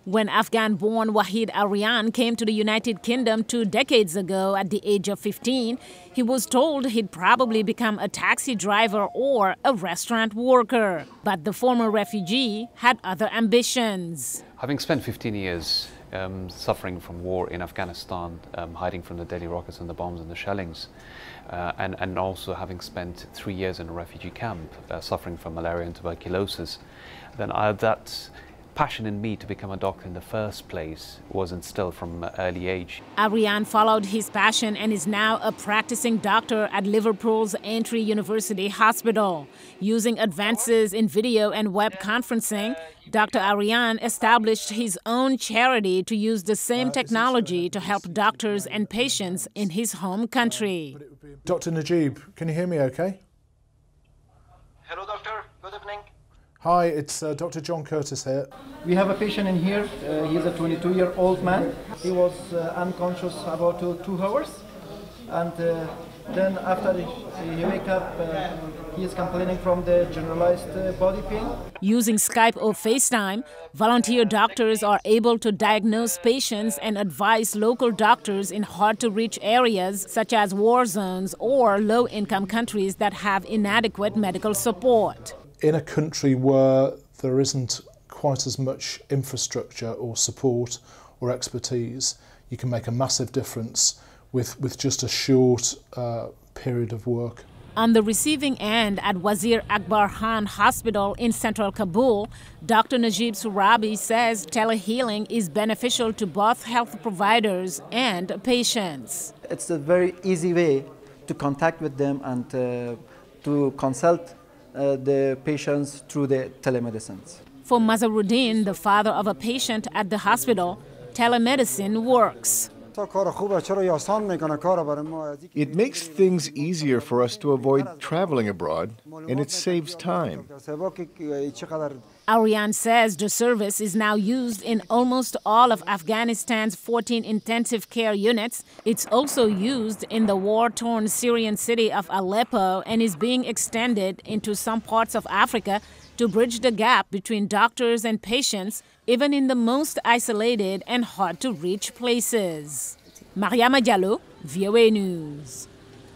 When Afghan-born Wahid Aryan came to the United Kingdom 2 decades ago at the age of 15, he was told he'd probably become a taxi driver or a restaurant worker. But the former refugee had other ambitions. Having spent 15 years suffering from war in Afghanistan, hiding from the deadly rockets and the bombs and the shellings, and also having spent 3 years in a refugee camp suffering from malaria and tuberculosis, then that passion in me to become a doctor in the first place was instilled from an early age. Aryan followed his passion and is now a practicing doctor at Liverpool's Aintree University Hospital. Using advances in video and web conferencing, Dr. Aryan established his own charity to use the same technology to help doctors and patients in his home country. Dr. Najib, can you hear me okay? Hello, doctor. Good evening. Hi, it's Dr. John Curtis here. We have a patient in here. He's a 22-year-old man. He was unconscious about 2 hours. And then after he wake up, he is complaining from the generalized body pain. Using Skype or FaceTime, volunteer doctors are able to diagnose patients and advise local doctors in hard-to-reach areas such as war zones or low-income countries that have inadequate medical support. In a country where there isn't quite as much infrastructure or support or expertise, you can make a massive difference with just a short period of work. On the receiving end at Wazir Akbar Khan Hospital in central Kabul, Dr. Najib Surabi says telehealing is beneficial to both health providers and patients. It's a very easy way to contact with them and to consult the patients through the telemedicine. For Mazaruddin, the father of a patient at the hospital, telemedicine works. It makes things easier for us to avoid traveling abroad, and it saves time. Aryan says the service is now used in almost all of Afghanistan's 14 intensive care units. It's also used in the war-torn Syrian city of Aleppo and is being extended into some parts of Africa to bridge the gap between doctors and patients, even in the most isolated and hard-to-reach places. Mariama Diallo, VOA News.